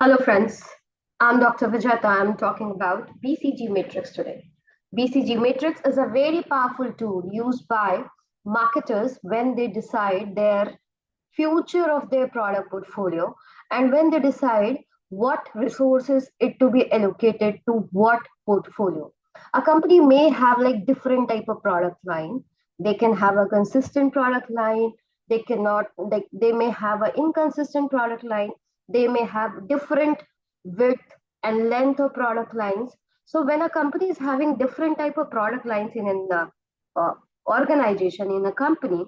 Hello, friends. I'm Dr. Vijata. I'm talking about BCG Matrix today. BCG Matrix is a very powerful tool used by marketers when they decide their future of their product portfolio and when they decide what resources it to be allocated to what portfolio. A company may have like different type of product line. They can have a consistent product line. They cannot like they may have an inconsistent product line. They may have different width and length of product lines. So when a company is having different type of product lines in the uh, organization in a company,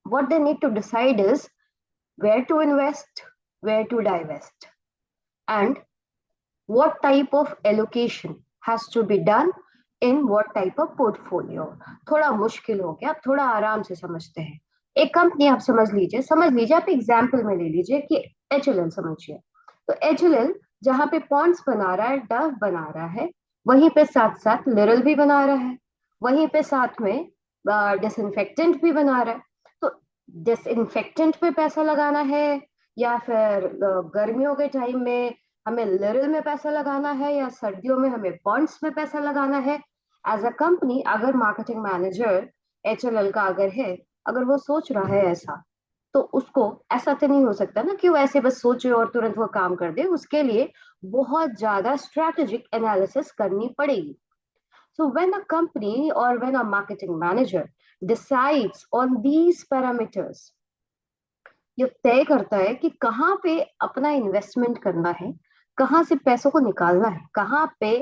what they need to decide is where to invest, where to divest, and what type of allocation has to be done in what type of portfolio. थोड़ा मुश्किल हो गया, आप थोड़ा आराम से समझते हैं। एक कंपनी आप समझ लीजिए आप एग्जाम्पल में ले लीजिए कि HLL समझिए। तो HLL जहां पे पॉन्ड्स बना रहा है, डव बना रहा है, वहीं पे साथ साथ लिरल भी बना रहा है, वहीं पे साथ में डिसइंफेक्टेंट भी बना रहा है। तो डिसइंफेक्टेंट पे पैसा लगाना है या फिर गर्मियों के टाइम में हमें लिरिल में पैसा लगाना है या सर्दियों में हमें बॉन्ड्स में पैसा लगाना है। एज अ कंपनी अगर मार्केटिंग मैनेजर HLL का अगर है, अगर वो सोच रहा है ऐसा, तो उसको ऐसा तो नहीं हो सकता ना कि वो ऐसे बस सोचे और तुरंत वो काम कर दे। उसके लिए बहुत ज्यादा स्ट्रेटेजिक एनालिसिस करनी पड़ेगी। So when a company or when a marketing manager decides on these parameters, ये तय करता है कि कहाँ पे अपना इन्वेस्टमेंट करना है, कहाँ से पैसों को निकालना है, कहाँ पे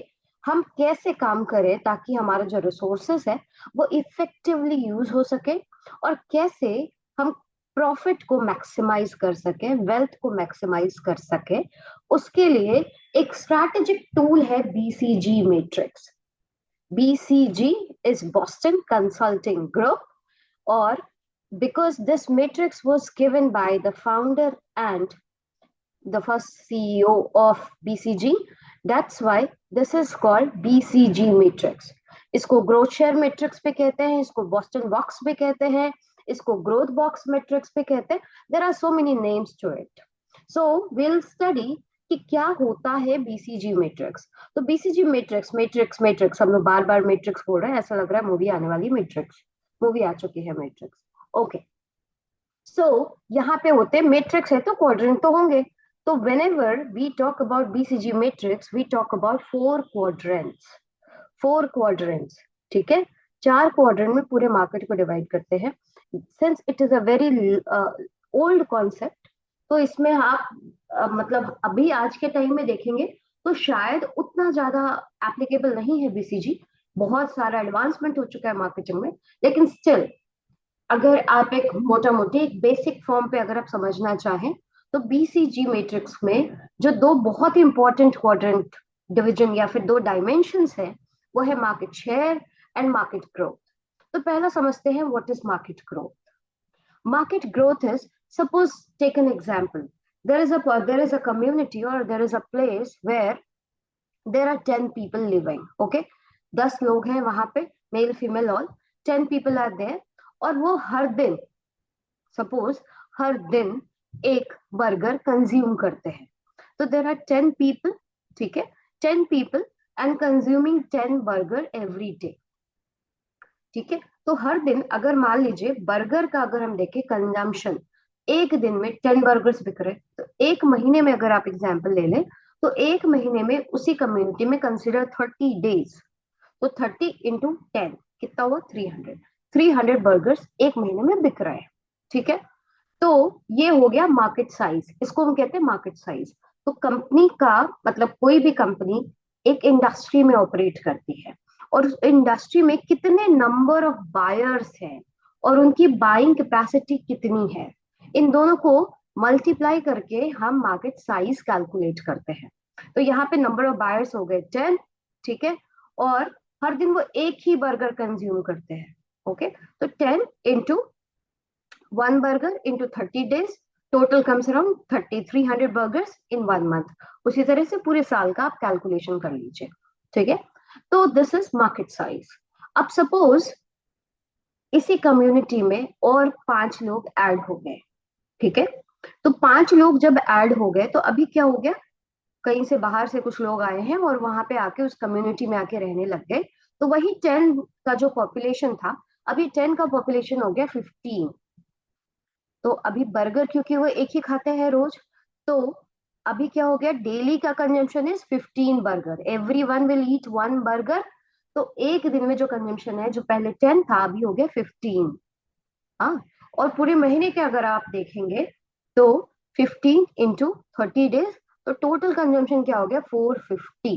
हम कैसे काम करें ताकि हमारा जो रिसोर्सेस है वो इफेक्टिवली यूज हो सके, और कैसे हम प्रॉफिट को मैक्सिमाइज कर सके, वेल्थ को मैक्सिमाइज कर सके। उसके लिए एक स्ट्रैटेजिक टूल है BCG matrix. BCG is Boston Consulting Group, or because this matrix was given by the founder and the first CEO of BCG, that's why this is called BCG matrix. इसको growth share matrix भी कहते हैं, इसको Boston box भी कहते हैं, इसको growth box matrix भी कहते हैं। There are so many names to it. So will study कि क्या होता है BCG मैट्रिक्स। तो BCG मैट्रिक्स मैट्रिक्स मैट्रिक्स हम लोग बार बार मैट्रिक्स बोल रहे हैं, ऐसा लग रहा है मूवी आने वाली। मैट्रिक्स मूवी आ चुकी है मैट्रिक्स। ओके, सो यहाँ पे होते मैट्रिक्स है तो क्वाड्रेंट तो होंगे। तो whenever we talk about BCG matrix, we talk about four quadrants. ठीक है, चार क्वाड्रेंट में पूरे मार्केट को डिवाइड करते हैं। Since it is a very old concept, तो इसमें आप मतलब अभी आज के टाइम में देखेंगे तो शायद उतना ज्यादा एप्लीकेबल नहीं है BCG। बहुत सारा एडवांसमेंट हो चुका है मार्केटिंग में, लेकिन स्टिल अगर आप एक मोटा मोटी एक बेसिक फॉर्म पे अगर आप समझना चाहें, तो BCG मैट्रिक्स में जो दो बहुत ही इंपॉर्टेंट क्वाड्रेंट डिवीजन या फिर दो डायमेंशंस है, वो है market share and market growth. तो पहला समझते हैं what is market growth. Market growth is, suppose take an example, there is a community or there is a place where there are 10 people living, okay, 10 लोग हैं वहां पे, male female all, 10 people are there। और वो हर दिन, suppose हर दिन एक burger consume करते हैं। तो देर आर 10 पीपल, ठीक है, 10 people and consuming 10 burger every day. ठीक है, तो हर दिन अगर मान लीजिए बर्गर का अगर हम देखें कंजम्पशन, एक दिन में 10 बर्गर्स बिक रहे, तो एक महीने में अगर आप एग्जाम्पल ले लें, तो एक महीने में उसी कम्युनिटी में कंसिडर 30 डेज, तो 30 × 10 कितना हुआ, 300। 300 बर्गर्स एक महीने में बिक रहे हैं। ठीक है, तो ये हो गया मार्केट साइज, इसको हम कहते हैं मार्केट साइज। तो कंपनी का मतलब कोई भी कंपनी एक इंडस्ट्री में ऑपरेट करती है, और उस इंडस्ट्री में कितने नंबर ऑफ बायर्स हैं और उनकी बाइंग कैपेसिटी कितनी है, इन दोनों को मल्टीप्लाई करके हम मार्केट साइज कैलकुलेट करते हैं। तो यहाँ पे नंबर ऑफ बायर्स हो गए 10, ठीक है, और हर दिन वो एक ही बर्गर कंज्यूम करते हैं। ओके, तो 10 × 1 burger × 30 days, total comes around 300 burgers in 1 month. उसी तरह से पूरे साल का आप कैलकुलेशन कर लीजिए। ठीक है, तो दिस इज मार्केट साइज। अब सपोज इसी कम्युनिटी में और 5 लोग ऐड हो गए। ठीक है, तो 5 लोग जब ऐड हो गए तो अभी क्या हो गया, कहीं से बाहर से कुछ लोग आए हैं और वहां पे आके उस कम्युनिटी में आके रहने लग गए। तो वही 10 का जो पॉपुलेशन था, अभी 10 का पॉपुलेशन हो गया 15। तो अभी बर्गर क्योंकि वो एक ही खाते हैं रोज, तो अभी क्या हो गया, डेली का consumption is 15 burger, every one will eat 1 burger. तो एक दिन में जो कंजम्पशन है, जो पहले 10 था अभी हो गया 15। हाँ। और पूरे महीने के अगर आप देखेंगे तो 15 × 30 days, तो टोटल कंजम्पशन क्या हो गया, 450।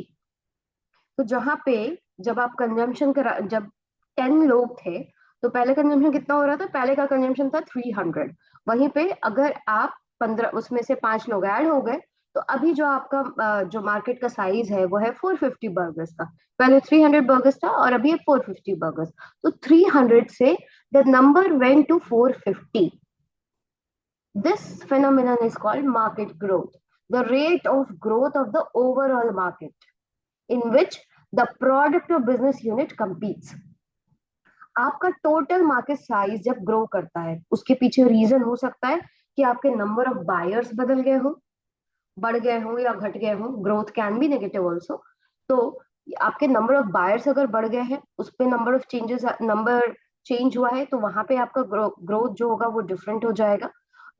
तो जहां पे जब आप कंजम्पशन करा, जब 10 लोग थे तो पहले कंजम्पशन कितना हो रहा था, पहले का कंजम्पशन था 300। वहीं पे अगर आप 15 उसमें से 5 लोग ऐड हो गए, तो अभी जो आपका जो मार्केट का साइज है वो है 450 बर्गर्स का। पहले 300 बर्गर्स था और अभी है 450 बर्गर्स। तो 300 से the number went to 450। This phenomenon is called market growth, the rate of growth of the overall market in which the product or business unit competes. आपका टोटल मार्केट साइज जब grow करता है, उसके पीछे reason हो सकता है कि आपके नंबर ऑफ बायर्स बदल गए हो, बढ़ गए हो या घट गए हो, growth can be negative also. तो आपके नंबर ऑफ बायर्स अगर बढ़ गए हैं, उस पे number of changes, number change हुआ है, तो वहां पे आपका ग्रोथ जो होगा वो डिफरेंट हो जाएगा।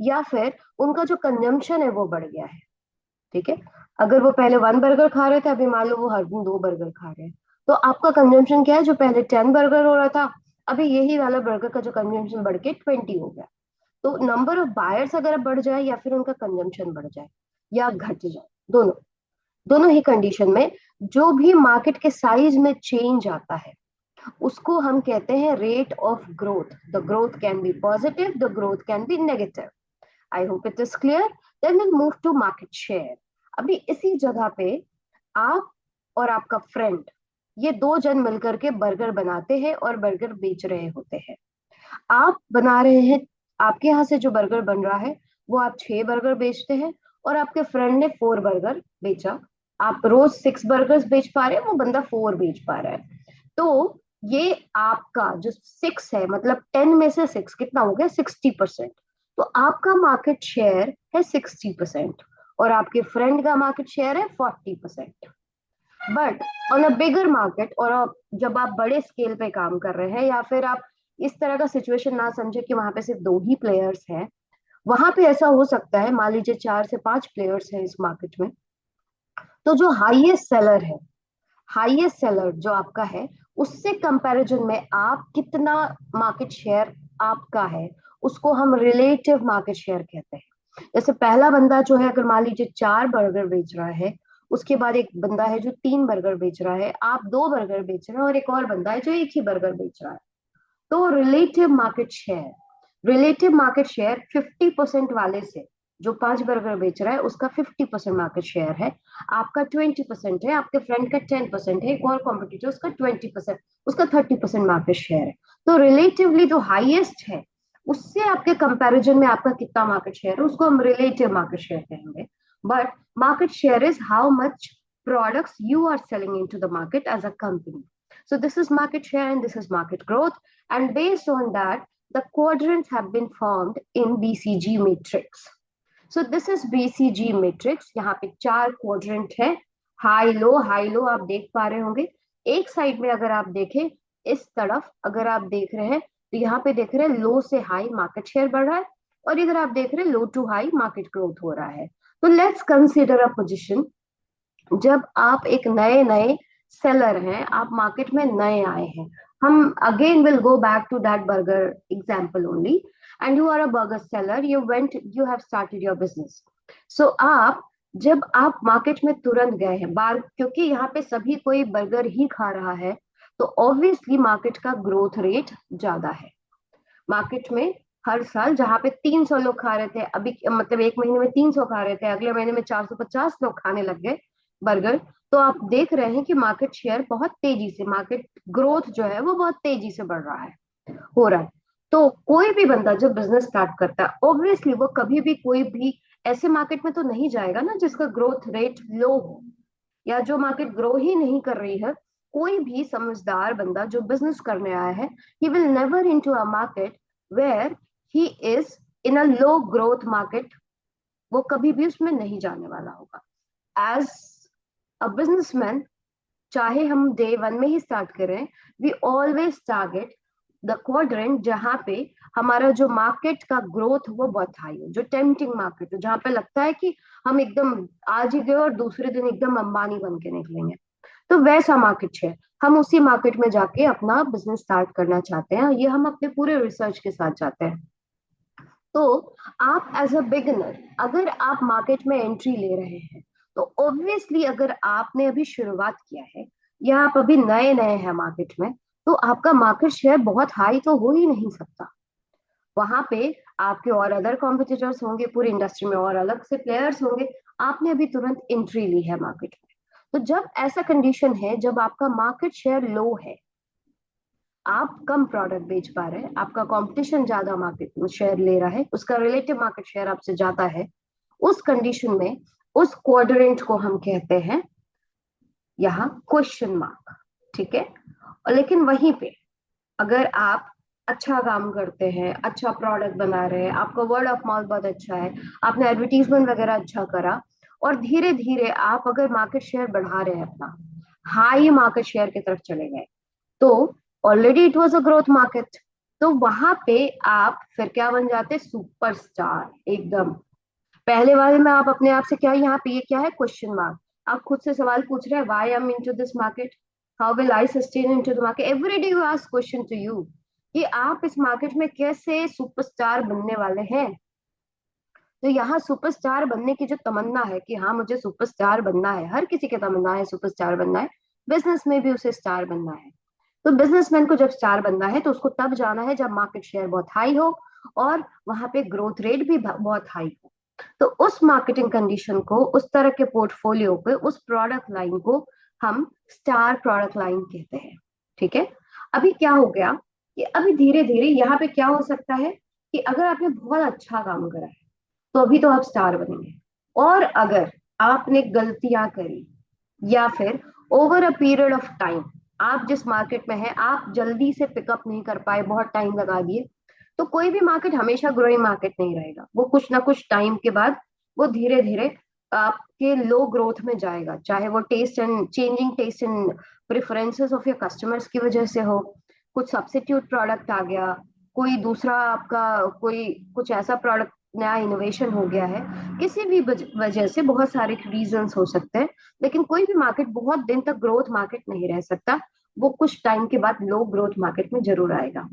या फिर उनका जो कंजम्पशन है वो बढ़ गया है। ठीक है। अगर वो पहले 1 बर्गर खा रहे थे, अभी मान लो वो हर दिन 2 बर्गर खा रहे हैं, तो आपका कंजम्पशन क्या है, जो पहले 10 बर्गर हो रहा था, अभी यही वाला बर्गर का जो कंजम्पशन बढ़ के 20 हो गया। तो नंबर ऑफ बायर्स अगर बढ़ जाए या फिर उनका कंजम्पशन बढ़ जाए या घट जाए, दोनों दोनों ही कंडीशन में जो भी मार्केट के साइज में चेंज आता है, उसको हम कहते हैं rate of growth. The growth can be positive, the growth can be negative. I hope it is clear. Then will move to market share. अभी इसी जगह पे आप और आपका फ्रेंड, ये दो जन मिलकर के बर्गर बनाते हैं और बर्गर बेच रहे होते हैं। आप बना रहे हैं, आपके यहाँ से जो बर्गर बन रहा है वो आप 6 बर्गर बेचते हैं, और आपके फ्रेंड ने 4 बर्गर बेचा। आप रोज 6 बर्गर बेच पा रहे हैं, वो बंदा 4 बेच पा रहा है। तो ये आपका जो 6 है, मतलब 10 में से 6 कितना हो गया, 60%। तो आपका मार्केट शेयर है 60%, और आपके फ्रेंड का मार्केट शेयर है 40%। But on a bigger market, और जब आप बड़े स्केल पे काम कर रहे हैं, या फिर आप इस तरह का सिचुएशन ना समझे कि वहां पे सिर्फ 2 ही प्लेयर्स हैं, वहां पे ऐसा हो सकता है, मान लीजिए 4 से 5 प्लेयर्स हैं इस मार्केट में। तो जो हाईएस्ट सेलर है, हाईएस्ट सेलर जो आपका है, उससे कंपैरिजन में आप कितना मार्केट शेयर आपका है, उसको हम रिलेटिव मार्केट शेयर कहते हैं। जैसे पहला बंदा जो है, अगर मान लीजिए 4 बर्गर बेच रहा है, उसके बाद एक बंदा है जो 3 बर्गर बेच रहा है, आप 2 बर्गर बेच रहे हैं, और एक और बंदा है जो एक ही बर्गर बेच रहा है। तो रिलेटिव मार्केट शेयर 50% वाले से, जो 5 बर्गर बेच रहा है उसका 50% मार्केट शेयर है, आपका 20% है, आपके फ्रेंड का 10% है, एक और कॉम्पिटिटर उसका 20%, उसका 30% मार्केट शेयर है। तो रिलेटिवली जो हाईएस्ट है, उससे आपके कंपैरिजन में आपका कितना मार्केट शेयर है, उसको हम रिलेटिव मार्केट शेयर कहेंगे। But market share is how much products you are selling into the market as a company. So this is market share and this is market growth. And based on that, the quadrants have been formed in BCG matrix. So this is BCG matrix. यहाँ पे 4 quadrant है, high low आप देख पा रहे होंगे। एक side में अगर आप देखें, इस तरफ अगर आप देख रहे हैं, तो यहाँ पे देख रहे हैं लो से हाई मार्केट शेयर बढ़ रहा है, और इधर आप देख रहे हैं लो टू हाई मार्केट ग्रोथ हो रहा है। तो लेट्स कंसिडर अ पोजिशन, जब आप एक नए नए सेलर हैं, आप मार्केट में नए आए हैं। हम again will go back to that burger example only, and you are a burger seller, you have started your business. So आप, जब आप मार्केट में तुरंत गए हैं बार, क्योंकि यहाँ पे सभी कोई बर्गर ही खा रहा है, तो ऑब्वियसली मार्केट का ग्रोथ रेट ज्यादा है। मार्केट में हर साल जहाँ पे 300 लोग खा रहे थे, अभी मतलब एक महीने में 300 खा रहे थे, अगले महीने में 450 लोग खाने लग गए बर्गर। तो आप देख रहे हैं कि मार्केट शेयर बहुत तेजी से, मार्केट ग्रोथ जो है वो बहुत तेजी से बढ़ रहा है, हो रहा है। तो कोई भी बंदा जब बिजनेस स्टार्ट करता है, ऑब्वियसली वो कभी भी कोई भी ऐसे मार्केट में तो नहीं जाएगा ना जिसका ग्रोथ रेट लो हो, या जो मार्केट ग्रो ही नहीं कर रही है। कोई भी समझदार बंदा जो बिजनेस करने आया है, he will never into a market where he is in a low growth market, वो कभी भी उसमें नहीं जाने वाला होगा। एज अ बिजनेसमैन, चाहे हम डे वन में ही स्टार्ट करें, we always target the quadrant जहां पे हमारा जो मार्केट का ग्रोथ वो बहुत हाई हो, जो टेम्पटिंग मार्केट हो, जहां पे लगता है कि हम एकदम आज ही गए और दूसरे दिन एकदम अंबानी बन के निकलेंगे। तो वैसा मार्केट शेयर, हम उसी मार्केट में जाके अपना बिजनेस स्टार्ट करना चाहते हैं। ये हम अपने पूरे रिसर्च के साथ चाहते हैं। तो आप एज अ बिगिनर अगर आप मार्केट में एंट्री ले रहे हैं, तो ऑब्वियसली अगर आपने अभी शुरुआत किया है या आप अभी नए नए हैं मार्केट में, तो आपका मार्केट शेयर बहुत हाई तो हो ही नहीं सकता। वहां पे आपके और अदर कॉम्पिटिटर्स होंगे, पूरी इंडस्ट्री में और अलग से प्लेयर्स होंगे। आपने अभी तुरंत एंट्री ली है मार्केट में, तो जब ऐसा कंडीशन है, जब आपका मार्केट शेयर लो है, आप कम प्रोडक्ट बेच पा रहे हैं, आपका कंपटीशन ज्यादा मार्केट में शेयर ले रहा है, उसका रिलेटिव मार्केट शेयर आपसे ज्यादा है, उस कंडीशन में उस क्वाड्रेंट को हम कहते हैं यहाँ क्वेश्चन मार्क। ठीक है। और लेकिन वहीं पे अगर आप अच्छा काम करते हैं, अच्छा प्रोडक्ट बना रहे हैं, आपका वर्ड ऑफ माउथ बहुत अच्छा है, आपने एडवर्टीजमेंट वगैरह अच्छा करा, और धीरे धीरे आप अगर मार्केट शेयर बढ़ा रहे हैं, अपना हाई मार्केट शेयर की तरफ चले गए, तो already it was a growth market, तो वहां पे आप फिर क्या बन जाते, सुपरस्टार एकदम। पहले वाले में आप अपने आप से क्या, यहाँ पे ये क्या है, क्वेश्चन मार्क। आप खुद से सवाल पूछ रहे हैं, why I am into this market, how will I sustain into the market, every day you ask question to you कि आप इस मार्केट में कैसे सुपरस्टार बनने वाले हैं। तो यहाँ सुपरस्टार बनने की जो तमन्ना है कि हाँ मुझे सुपरस्टार बनना है, हर किसी की तमन्ना है सुपरस्टार बनना है, बिजनेस में भी उसे स्टार बनना है। तो बिजनेसमैन को जब स्टार बनना है, तो उसको तब जाना है जब मार्केट शेयर बहुत हाई हो और वहां पे ग्रोथ रेट भी बहुत हाई हो। तो उस मार्केटिंग कंडीशन को, उस तरह के पोर्टफोलियो पे, उस प्रोडक्ट लाइन को हम स्टार प्रोडक्ट लाइन कहते हैं। ठीक है। अभी क्या हो गया कि अभी धीरे धीरे यहाँ पे क्या हो सकता है कि अगर आपने बहुत अच्छा काम करा है, तो अभी तो आप स्टार बनेंगे। और अगर आपने गलतियां करी, या फिर over a period of time आप जिस मार्केट में है आप जल्दी से पिकअप नहीं कर पाए, बहुत टाइम लगा दिए, तो कोई भी मार्केट हमेशा ग्रोइंग मार्केट नहीं रहेगा। वो कुछ ना कुछ टाइम के बाद वो धीरे धीरे आपके लो ग्रोथ में जाएगा, चाहे वो taste and changing taste and preferences of your customers की वजह से हो, कुछ सब्स्टिट्यूट प्रोडक्ट आ गया, कोई दूसरा आपका कोई कुछ ऐसा प्रोडक्ट नया इनोवेशन हो गया है, किसी भी वजह से बहुत सारे रीजंस हो सकते हैं। लेकिन कोई भी मार्केट बहुत दिन तक ग्रोथ मार्केट नहीं रह सकता, वो कुछ टाइम के बाद लो ग्रोथ मार्केट में जरूर आएगा।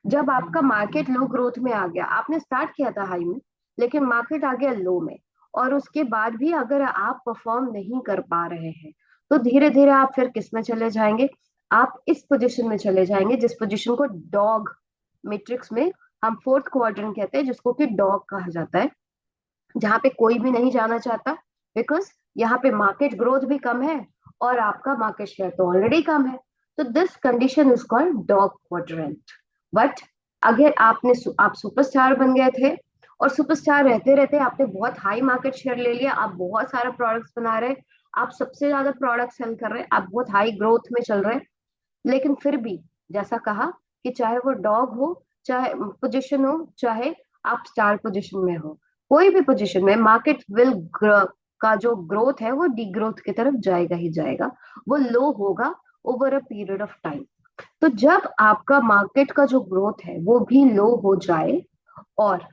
जब आपका मार्केट लो ग्रोथ में आ गया, आपने स्टार्ट किया था हाई में, लेकिन मार्केट आ गया लो में, और उसके बाद भी अगर आप परफॉर्म नहीं कर पा रहे हैं, तो धीरे धीरे आप फिर किस में चले जाएंगे, आप इस पोजीशन में चले जाएंगे जिस पोजीशन को डॉग मैट्रिक्स में हम फोर्थ क्वाड्रेंट कहते हैं, जिसको कि डॉग कहा जाता है, जहां पे कोई भी नहीं जाना चाहता, बिकॉज यहाँ पे मार्केट ग्रोथ भी कम है और आपका मार्केट शेयर तो ऑलरेडी कम है। तो this condition is called dog quadrant. But अगर आप सुपरस्टार बन गए थे, और सुपरस्टार रहते रहते आपने बहुत हाई मार्केट शेयर ले लिया, आप बहुत सारा प्रोडक्ट्स बना रहे, आप सबसे ज्यादा प्रोडक्ट सेल कर रहे हैं, आप बहुत हाई ग्रोथ में चल रहे हैं, लेकिन फिर भी जैसा कहा कि चाहे वो डॉग हो, चाहे पोजीशन हो, चाहे आप स्टार पोजीशन में हो, कोई भी पोजीशन में मार्केट विल का जो ग्रोथ है वो डीग्रोथ की तरफ जाएगा ही जाएगा, वो लो होगा over a period of time. तो जब आपका मार्केट का जो ग्रोथ है वो भी लो हो जाए, और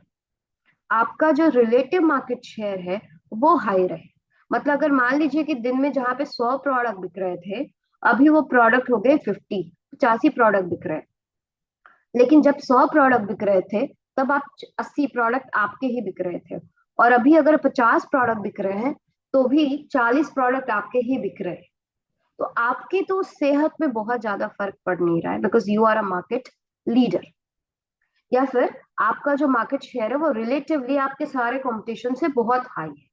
आपका जो रिलेटिव मार्केट शेयर है वो हाई रहे, मतलब अगर मान लीजिए कि दिन में जहां पे 100 प्रोडक्ट बिक रहे थे, अभी वो प्रोडक्ट हो गए 50, 85 प्रोडक्ट बिक रहे हैं, लेकिन जब 100 प्रोडक्ट बिक रहे थे तब आप 80 प्रोडक्ट आपके ही बिक रहे थे, और अभी अगर 50 प्रोडक्ट बिक रहे हैं तो भी 40 प्रोडक्ट आपके ही बिक रहे हैं। तो आपकी तो सेहत में बहुत ज्यादा फर्क पड़ नहीं रहा है, because you are a market leader, या फिर आपका जो मार्केट शेयर है वो रिलेटिवली आपके सारे कंपटीशन से बहुत हाई है।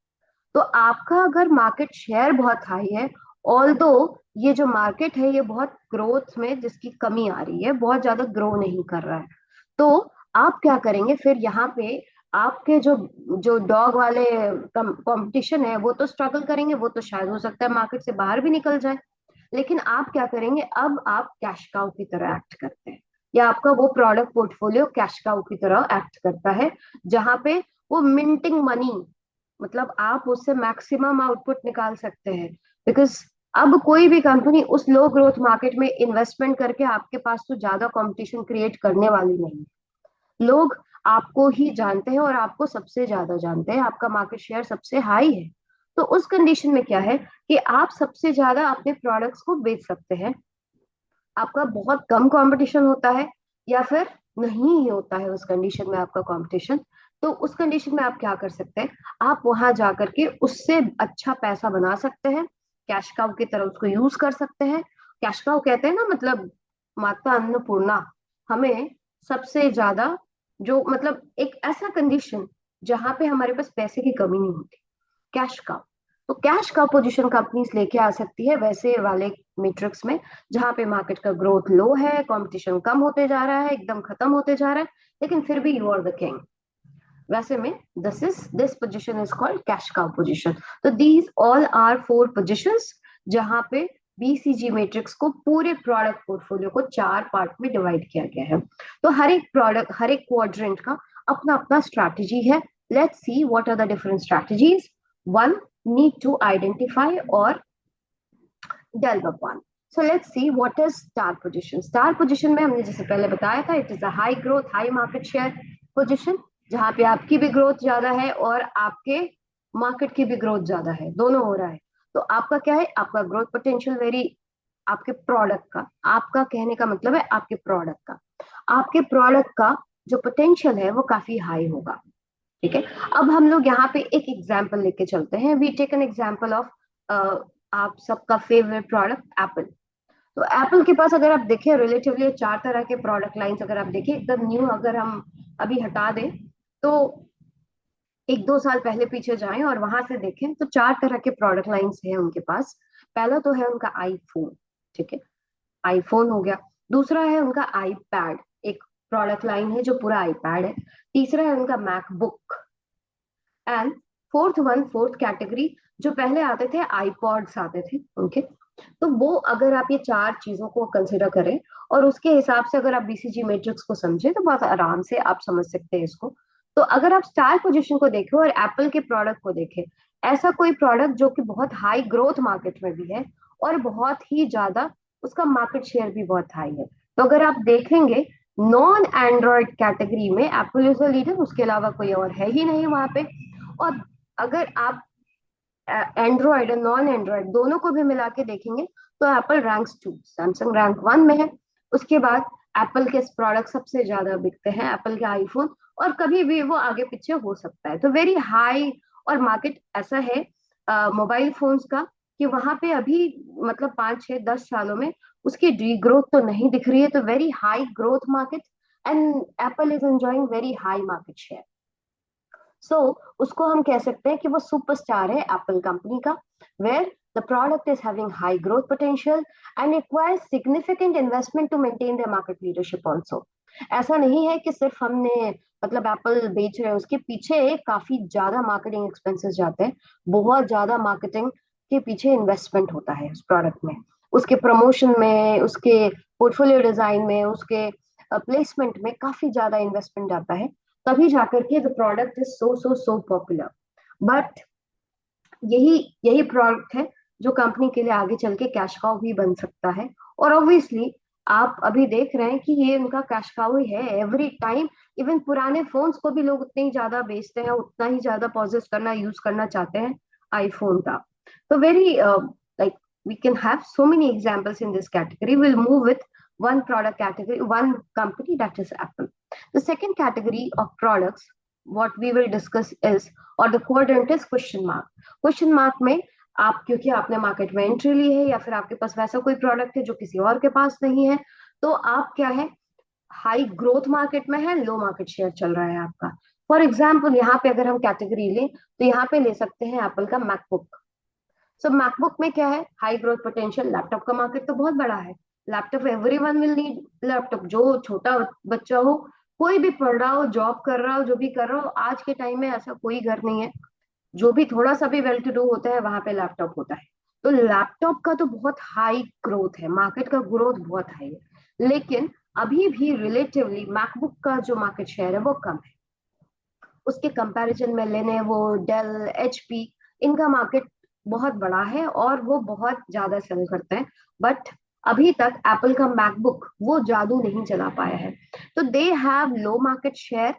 तो आपका अगर मार्केट शेयर बहुत हाई है, ऑल दो ये जो मार्केट है ये बहुत ग्रोथ में जिसकी कमी आ रही है, बहुत ज्यादा ग्रो नहीं कर रहा है, तो आप क्या करेंगे फिर यहाँ पे, आपके जो जो डॉग वाले कंपटीशन है वो तो स्ट्रगल करेंगे, वो तो शायद हो सकता है मार्केट से बाहर भी निकल जाए, लेकिन आप क्या करेंगे, अब आप कैश काउ की तरह एक्ट करते हैं, या आपका वो प्रोडक्ट पोर्टफोलियो कैश काउ की तरह एक्ट करता है, जहां पे वो मिंटिंग मनी मतलब आप उससे मैक्सिमम आउटपुट निकाल सकते हैं, बिकॉज अब कोई भी कंपनी उस लो ग्रोथ मार्केट में इन्वेस्टमेंट करके आपके पास तो ज्यादा कंपटीशन क्रिएट करने वाली नहीं है। लोग आपको ही जानते हैं और आपको सबसे ज्यादा जानते हैं, आपका मार्केट शेयर सबसे हाई है। तो उस कंडीशन में क्या है कि आप सबसे ज्यादा अपने प्रोडक्ट्स को बेच सकते हैं, आपका बहुत कम कंपटीशन होता है या फिर नहीं ही होता है उस कंडीशन में आपका कंपटीशन। तो उस कंडीशन में आप क्या कर सकते हैं, आप वहां जाकर के उससे अच्छा पैसा बना सकते हैं, कैश काउ की तरह उसको यूज कर सकते हैं। कैश काउ कहते हैं ना, मतलब माता अन्नपूर्णा, हमें सबसे ज्यादा जो मतलब एक ऐसा कंडीशन जहां पे हमारे पास पैसे की कमी नहीं होती, कैश का। तो कैश का पोजीशन कंपनीज लेके आ सकती है वैसे वाले मैट्रिक्स में, जहां पे मार्केट का ग्रोथ लो है, कंपटीशन कम होते जा रहा है, एकदम खत्म होते जा रहा है, लेकिन फिर भी यू आर द किंग। वैसे में this position is called cash cow position. तो these all are four positions जहां पे बीसीजी मैट्रिक्स को पूरे प्रोडक्ट पोर्टफोलियो को चार पार्ट में डिवाइड किया गया है। तो हर एक प्रोडक्ट, हर एक क्वाड्रेंट का अपना अपना स्ट्रैटेजी है। Let's see what are the different strategies. One, need to identify or delve upon. So let's see what is star position. Star position में हमने जैसे पहले बताया था, it is a high growth, high market share position, जहाँ पे आपकी भी ग्रोथ ज्यादा है और आपके मार्केट की भी ग्रोथ ज्यादा है, दोनों हो रहा है। तो आपका क्या है, आपका ग्रोथ पोटेंशियल वेरी, आपके प्रोडक्ट का, आपका कहने का मतलब है आपके प्रोडक्ट का, आपके प्रोडक्ट का जो पोटेंशियल है वो काफी हाई होगा। ठीक है। अब हम लोग यहाँ पे एक एग्जाम्पल लेके चलते हैं। We take an example of आप सबका फेवरेट प्रोडक्ट एप्पल। तो एप्पल के पास अगर आप देखें रिलेटिवली चार तरह के प्रोडक्ट लाइंस, अगर आप देखें एकदम न्यू, अगर हम अभी हटा दें तो एक दो साल पहले पीछे जाएं और वहां से देखें तो चार तरह के प्रोडक्ट लाइंस हैं उनके पास। पहला तो है उनका आईफोन। ठीक है, आईफोन हो गया। दूसरा है उनका आईपैड, एक प्रोडक्ट लाइन है जो पूरा आईपैड है। तीसरा है उनका मैकबुक। एंड फोर्थ कैटेगरी जो पहले आते थे आईपॉड्स आते थे उनके। तो वो अगर आप ये चार चीजों को कंसिडर करें और उसके हिसाब से अगर आप बीसीजी मैट्रिक्स को समझें तो बहुत आराम से आप समझ सकते हैं इसको। तो अगर आप स्टार पोजीशन को देखें और एप्पल के प्रोडक्ट को देखें, ऐसा कोई प्रोडक्ट जो कि बहुत हाई ग्रोथ मार्केट में भी है और बहुत ही ज्यादा उसका मार्केट शेयर भी बहुत हाई है। तो अगर आप देखेंगे नॉन एंड्रॉयड कैटेगरी में एप्पल इज द लीडर, उसके अलावा कोई और है ही नहीं वहां पे। और अगर आप एंड्रॉयड और नॉन एंड्रॉयड दोनों को भी मिला के देखेंगे तो Apple ranks two, Samsung rank one में है। उसके बाद एप्पल के प्रोडक्ट सबसे ज्यादा बिकते हैं, एप्पल के आईफोन, और कभी भी वो आगे पीछे हो सकता है। तो वेरी हाई, और मार्केट ऐसा है मोबाइल फोन्स का कि वहां पे अभी मतलब 5 6 10 सालों में उसकी डी ग्रोथ तो नहीं दिख रही है। तो very high growth market and Apple is enjoying very high market share. So उसको हम कह सकते हैं कि वो सुपरस्टार है एप्पल कंपनी का, where the product is having high growth potential and requires significant investment to maintain the market leadership also. ऐसा नहीं है कि सिर्फ हमने मतलब एप्पल बेच रहे हैं, उसके पीछे काफी ज्यादा मार्केटिंग एक्सपेंसेस जाते हैं, बहुत ज्यादा मार्केटिंग के पीछे इन्वेस्टमेंट होता है उस प्रोडक्ट में, उसके प्रमोशन में, उसके पोर्टफोलियो डिजाइन में, उसके प्लेसमेंट में काफी ज्यादा इन्वेस्टमेंट जाता है। तभी जाकर के the product is so popular. But यही यही प्रोडक्ट है जो कंपनी के लिए आगे चल के कैश काउ भी बन सकता है। और ऑब्वियसली आप अभी देख रहे हैं कि ये उनका कैश काउ ही है एवरी टाइम। इवन पुराने फोन्स को भी लोग उतने ही ज्यादा बेचते हैं, उतना ही ज्यादा पॉजेस करना, यूज करना चाहते हैं आईफोन का। तो very like we can have so many examples in this category. We'll move with one product category, one company, that is Apple. The second category of products what we will discuss is, or the quadrant is question mark. Question mark में आप, क्योंकि आपने market में entry ली है या फिर आपके पास वैसा कोई प्रोडक्ट है जो किसी और के पास नहीं है, तो आप क्या है, हाई ग्रोथ मार्केट में है, लो मार्केट शेयर चल रहा है आपका। फॉर एग्जाम्पल यहाँ पे अगर हम कैटेगरी लें तो यहाँ पे ले सकते हैं एप्पल का मैकबुक। सो मैकबुक में क्या है, हाई ग्रोथ पोटेंशियल। लैपटॉप का मार्केट तो बहुत बड़ा है, laptop everyone will need laptop, जो छोटा बच्चा हो, कोई भी पढ़ रहा हो, जॉब कर रहा हो, जो भी कर रहा हो, आज के टाइम में ऐसा कोई घर नहीं है जो भी थोड़ा सा भी वेल टू डू होता है वहां पे लैपटॉप होता है। तो लैपटॉप का तो बहुत हाई ग्रोथ है, मार्केट का ग्रोथ बहुत हाई है, लेकिन अभी भी रिलेटिवली मैकबुक का जो मार्केट शेयर है वो कम है। उसके कंपैरिजन में लेनोवो, डेल, एचपी, इनका मार्केट बहुत बड़ा है और वो बहुत ज्यादा सेल करते हैं। बट अभी तक एप्पल का मैकबुक वो जादू नहीं चला पाया है। तो they have low market share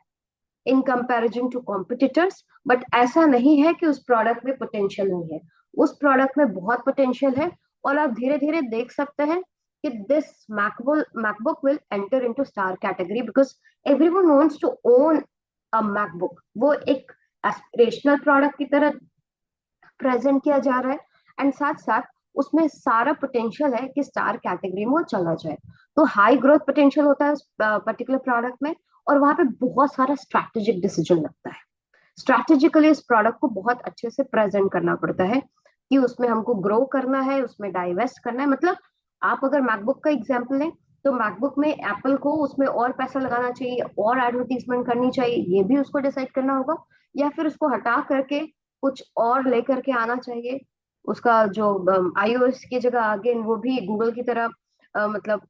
in comparison to competitors, but ऐसा नहीं है कि उस प्रोडक्ट में पोटेंशियल नहीं है। उस प्रोडक्ट में बहुत पोटेंशियल है और आप धीरे धीरे देख सकते हैं कि this MacBook will enter into star category because everyone wants to own a MacBook. वो एक एस्पिरेशनल प्रोडक्ट की तरह प्रेजेंट किया जा रहा है एंड साथ साथ उसमें सारा पोटेंशियल है कि स्टार कैटेगरी में वो चला जाए। तो हाई ग्रोथ पोटेंशियल होता है उस पर्टिकुलर प्रोडक्ट में और वहां पे बहुत सारा स्ट्रैटेजिक डिसीजन लगता है। स्ट्रैटेजिकली इस प्रोडक्ट को बहुत अच्छे से प्रेजेंट करना पड़ता है कि उसमें हमको ग्रो करना है, उसमें डाइवेस्ट करना है। मतलब आप अगर मैकबुक का एग्जाम्पल लें तो मैकबुक में एप्पल को उसमें और पैसा लगाना चाहिए और एडवर्टीजमेंट करनी चाहिए, ये भी उसको डिसाइड करना होगा, या फिर उसको हटा करके कुछ और लेकर के आना चाहिए। उसका जो iOS की जगह आगे वो भी गूगल की तरह मतलब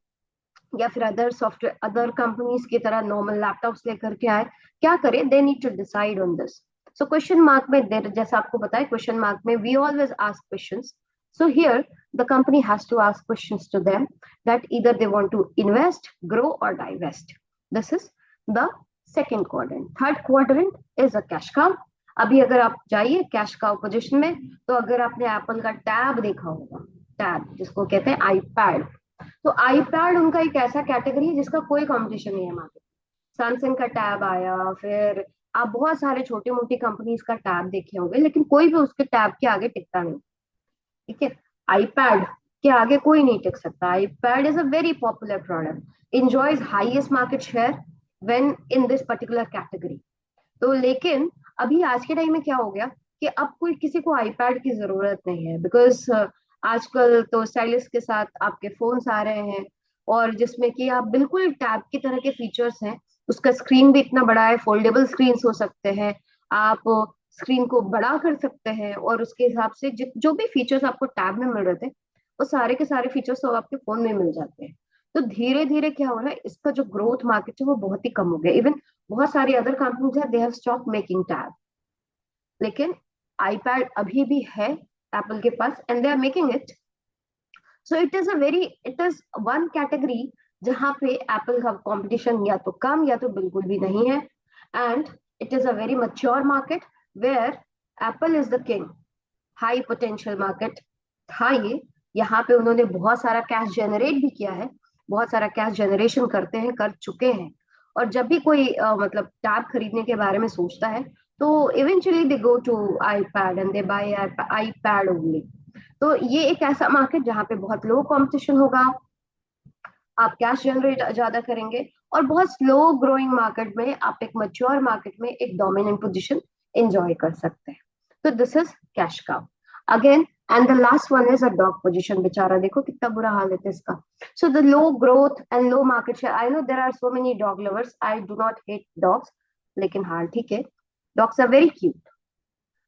या फिर अदर सॉफ्टवेयर अदर कंपनीज की तरह नॉर्मल लैपटॉप्स लेकर के आए। क्या करें, they need to decide on this. So question mark में देर जैसा आपको पता है क्वेश्चन मार्क में we always ask questions. So here the company has to ask questions to them that either they want to invest, grow और divest. This is the second quadrant. Third quadrant is a cash cow. अभी अगर आप जाइए cash cow position में, तो अगर आपने Apple का टैब देखा होगा, टैब जिसको कहते हैं आईपैड, तो आईपैड उनका एक ऐसा कैटेगरी है जिसका कोई कंपटीशन नहीं है मार्केट। सैमसंग का टैब आया, फिर आप बहुत सारे छोटी मोटी कंपनीज का टैब देखे होंगे, लेकिन कोई भी उसके टैब के आगे टिकता नहीं। ठीक है, आईपैड के आगे कोई नहीं टिक सकता। IPad is a very popular product, enjoys highest market share when in this particular category. तो लेकिन अभी आज के टाइम में क्या हो गया कि अब कोई किसी को आईपैड की जरूरत नहीं है बिकॉज आजकल तो स्टाइलिश के साथ आपके फोन्स आ रहे हैं और जिसमें कि आप बिल्कुल टैब की तरह के फीचर्स हैं। उसका स्क्रीन भी इतना बड़ा है, फोल्डेबल स्क्रीन हो सकते हैं, आप स्क्रीन को बड़ा कर सकते हैं और उसके हिसाब से जो भी फीचर्स आपको टैब में मिल रहे थे वो सारे के सारे फीचर्स तो आपके फोन में मिल जाते हैं। तो धीरे धीरे क्या हो रहा है, इसका जो ग्रोथ मार्केट है वो बहुत ही कम हो गया। इवन बहुत सारी अदर कंपनीज है, they have stop making tab, लेकिन आईपैड अभी भी है एप्पल के पास and they are making it. So it is one category जहां पे एप्पल का कंपटीशन या तो कम या तो बिल्कुल भी नहीं है। And it is a very mature market where Apple is the king. High potential market था ये। यहाँ पे उन्होंने बहुत सारा कैश जनरेट भी किया है, बहुत सारा कैश जनरेशन करते हैं, कर चुके हैं। और जब भी कोई मतलब टैब खरीदने के बारे में सोचता है तो eventually they go to iPad and they buy iPad only. तो ये एक ऐसा मार्केट जहाँ पे बहुत लो कंपटीशन होगा, आप कैश जनरेट ज्यादा करेंगे और बहुत स्लो ग्रोइंग मार्केट में आप एक मच्योर मार्केट में एक डोमिनेंट पोजीशन एंजॉय कर सकते हैं। तो this is cash cow again. And the last one is a dog position. बेचारा देखो कितना बुरा हाल है इसका। So the low growth and low market share, I know there are so many dog lovers, I do not hate dogs, लेकिन हाँ ठीक है, dogs are very cute,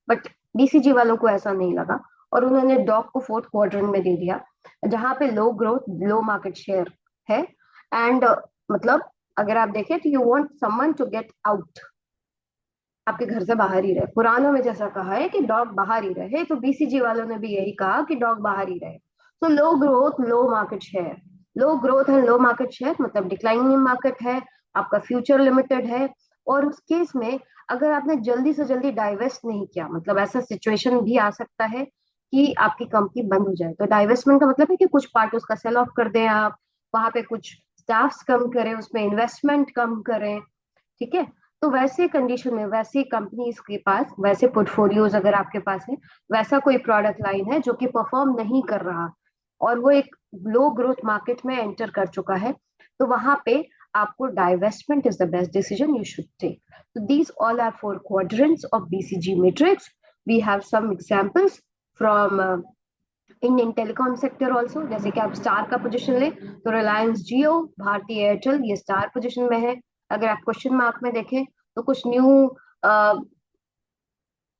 but BCG वालों को ऐसा नहीं लगा और उन्होंने डॉग को फोर्थ क्वाड्रेंट में दे दिया जहां पे low growth low market share है। एंड मतलब अगर आप देखें तो you want someone to get out, आपके घर से बाहर ही रहे। पुरानों में जैसा कहा है कि डॉग बाहर ही रहे, तो बीसीजी वालों ने भी यही कहा कि डॉग बाहर ही रहे। तो low growth low market share, low growth and low market share मतलब डिक्लाइनिंग मार्केट है, आपका फ्यूचर लिमिटेड है। और उस केस में अगर आपने जल्दी से जल्दी डाइवेस्ट नहीं किया, मतलब ऐसा सिचुएशन भी आ सकता है कि आपकी कंपनी बंद हो जाए। तो डाइवेस्टमेंट का मतलब है कि कुछ पार्ट उसका सेल ऑफ कर दें आप, वहां पे कुछ स्टाफ्स कम करें, उसमें इन्वेस्टमेंट कम करें। ठीक है, तो वैसे कंडीशन में वैसी कंपनीज के पास वैसे पोर्टफोलियोज अगर आपके पास है, वैसा कोई प्रोडक्ट लाइन है जो कि परफॉर्म नहीं कर रहा और वो एक लो ग्रोथ मार्केट में एंटर कर चुका है, तो वहां पे आपको divestment is the best decision you should take. So these all are four quadrants of BCG matrix. We have some examples from Indian telecom sector also. जैसे कि आप स्टार का पोजीशन ले तो रिलायंस जियो, भारती एयरटेल ये स्टार पोजीशन में है। अगर आप क्वेश्चन मार्क में देखें तो कुछ न्यू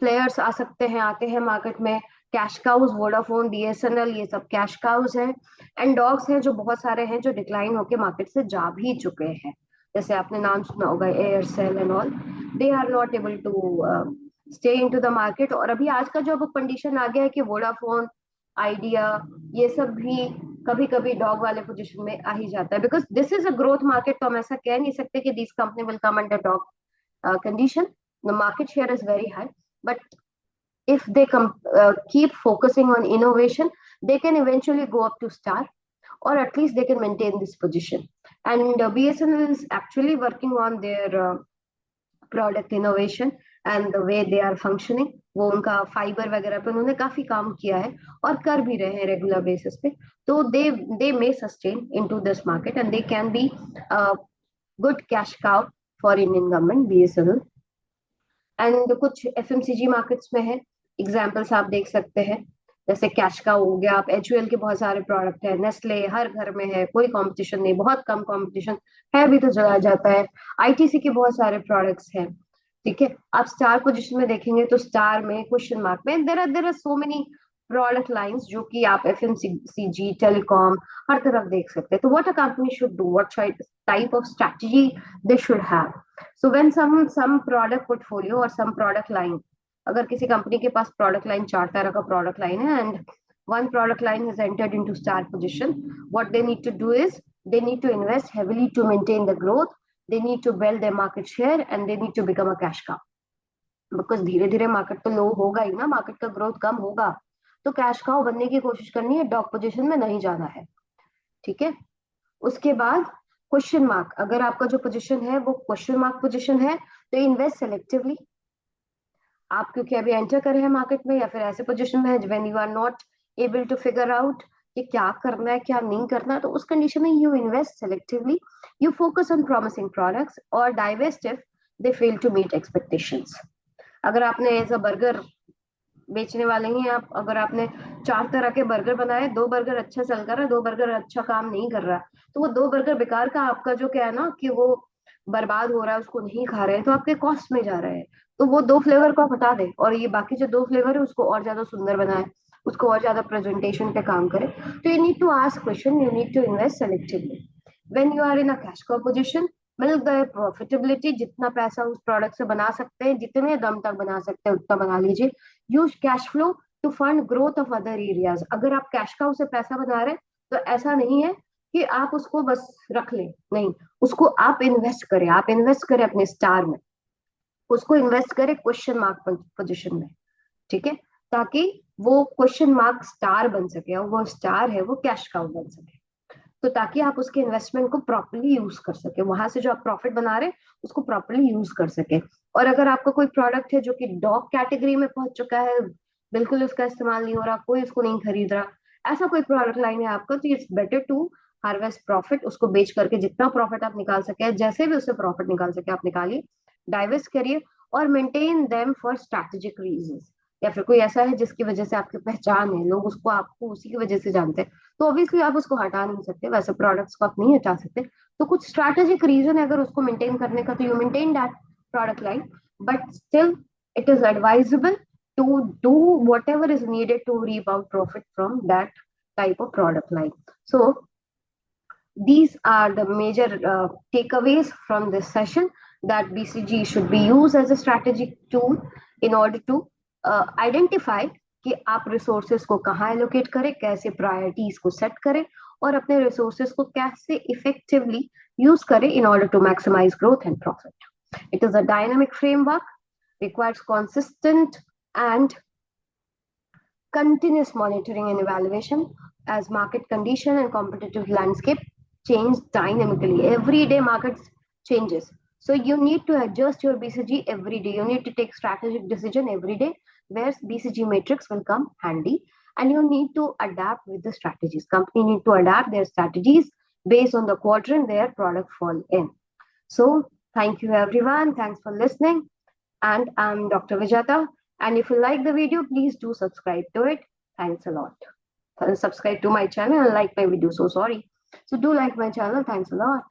प्लेयर्स आ सकते हैं, आते हैं मार्केट में। कैश काउज वोडाफोन बीएसएनएल ये सब कैश काउज हैं। एंड डॉग्स हैं जो बहुत सारे हैं जो डिक्लाइन होके मार्केट से जा भी चुके हैं, जैसे आपने नाम सुना होगा Aircel and all. they are not able to stay into the market. और अभी आज का जो कंडीशन आ गया है कि वोडाफोन, आइडिया, ये सब भी कभी कभी डॉग वाले पोजीशन में आ ही जाता है, because this is a growth market. तो हम ऐसा कह नहीं सकते कि this company will come under dog condition. The market share is very high, but if they keep focusing on innovation, they can eventually go up to star, or at least they can maintain this position. And BSNL is actually working on their product innovation and the way they are functioning. वो उनका fibre वगैरह पे उन्होंने काफी काम किया है और कर भी रहे हैं रेगुलर बेसिस पे। तो they may sustain into this market and they can be good cash cow for Indian government, BSNL. And कुछ एफएमसीजी मार्केट्स में है, एग्जांपल्स आप देख सकते हैं, जैसे कैश का हो गया, आप एचयूएल के बहुत सारे प्रोडक्ट है, नेस्ले हर घर में है, कोई कंपटीशन नहीं, बहुत कम कंपटीशन है भी तो चला जाता है। आईटीसी के बहुत सारे प्रोडक्ट्स हैं, ठीक है। आप स्टार पोजीशन में देखेंगे तो स्टार में, क्वेश्चन मार्क में, there are so many product lines जो कि आप एफएमसीजी, टेलीकॉम हर तरफ देख सकते हैं। तो what a company should do, what type of strategy they should have. So when some product portfolio और सम प्रोडक्ट लाइन, अगर किसी कंपनी के पास प्रोडक्ट लाइन 4 तरह का प्रोडक्ट लाइन है and one product line has entered into star position, what they need to do is they need to invest heavily to maintain the growth, they need to build their market share and they need to become a cash cow, because धीरे धीरे market तो लो होगा ही ना, market का growth कम होगा, तो cash cow बनने की कोशिश करनी है, डॉग पोजीशन में नहीं जाना है, ठीक है। उसके बाद क्वेश्चन मार्क, अगर आपका जो पोजीशन है वो क्वेश्चन मार्क पोजीशन है तो इन्वेस्ट सेलेक्टिवली। आप क्योंकि अभी एंटर कर रहे हैं मार्केट में या फिर ऐसे पोजीशन में है when you are not able to figure out कि क्या करना है क्या नहीं करना, तो उस कंडीशन में you invest selectively, you focus on promising products और divest if they fail to meet expectations. अगर आपने एज अ बर्गर बेचने वाले ही आप, अगर आपने 4 तरह के बर्गर बनाए, 2 बर्गर अच्छा चल कर रहा है, 2 बर्गर अच्छा काम नहीं कर रहा, तो वो 2 बर्गर बेकार का आपका जो क्या है ना कि वो बर्बाद हो रहा है, उसको नहीं खा रहे हैं तो आपके कॉस्ट में जा रहे हैं। तो वो 2 फ्लेवर को आप हटा दें और ये बाकी जो 2 फ्लेवर है उसको और ज्यादा सुंदर बनाए, उसको और ज्यादा प्रेजेंटेशन पे काम करे। तो you need to ask question, you need to invest selectively. When you are in a cash cow position, मिल गए प्रॉफिटेबिलिटी, जितना पैसा उस प्रोडक्ट से बना सकते हैं, जितने दम तक बना सकते हैं उतना बना लीजिए। Use cash flow to fund growth of other areas. अगर आप कैश काउ से पैसा बना रहे हैं तो ऐसा नहीं है कि आप उसको बस रख लें, नहीं, उसको आप इन्वेस्ट करें, आप इन्वेस्ट करें अपने स्टार में, उसको इन्वेस्ट करें क्वेश्चन मार्क पोजीशन में, ठीक है, ताकि वो क्वेश्चन मार्क स्टार बन सके और वो स्टार है वो कैश काउ बन सके। तो ताकि आप उसके इन्वेस्टमेंट को प्रॉपर्ली यूज कर सके, वहां से जो आप प्रॉफिट बना रहे हैं उसको प्रॉपर्ली यूज कर सके। और अगर आपका कोई प्रोडक्ट है जो कि डॉग कैटेगरी में पहुंच चुका है, बिल्कुल उसका इस्तेमाल नहीं हो रहा, कोई उसको नहीं खरीद रहा, ऐसा कोई प्रोडक्ट लाइन है आपका, तो it's better to harvest profit. उसको बेच करके जितना प्रॉफिट आप निकाल सके, जैसे भी उससे प्रॉफिट निकाल सके आप निकालिए, डाइवेस्ट करिए और maintain them for strategic reasons. या फिर कोई ऐसा है जिसकी वजह से आपकी पहचान है, लोग उसको आपको उसी की वजह से जानते हैं, तो ऑब्वियसली आप उसको हटा नहीं सकते, वैसे प्रोडक्ट्स को आप नहीं हटा सकते। तो कुछ स्ट्रैटेजिक रीजन है अगर उसको मेंटेन करने का, तो you maintain that product line, but still it is advisable to do whatever is needed to reap out profit from that type of product line. So these are the major takeaways from this session, that BCG should be used as a strategic tool in order to identify कि आप resources को कहाँ allocate करें, कैसे priorities को set करें और अपने रिसोर्सेस को कैसे इफेक्टिवली यूज करें in order to maximize growth and profit. It is a dynamic framework, requires consistent and continuous monitoring and evaluation as market condition and competitive landscape change dynamically. Every day market changes. So you need to adjust your BCG every day. You need to take strategic decision every day where BCG matrix will come handy, and you need to adapt with the strategies. Company need to adapt their strategies based on the quadrant their product fall in. So thank you everyone. Thanks for listening. And I'm Dr. Vijata. And if you like the video, please do subscribe to it. Thanks a lot. Subscribe to my channel and like my video. So sorry. So do like my channel. Thanks a lot.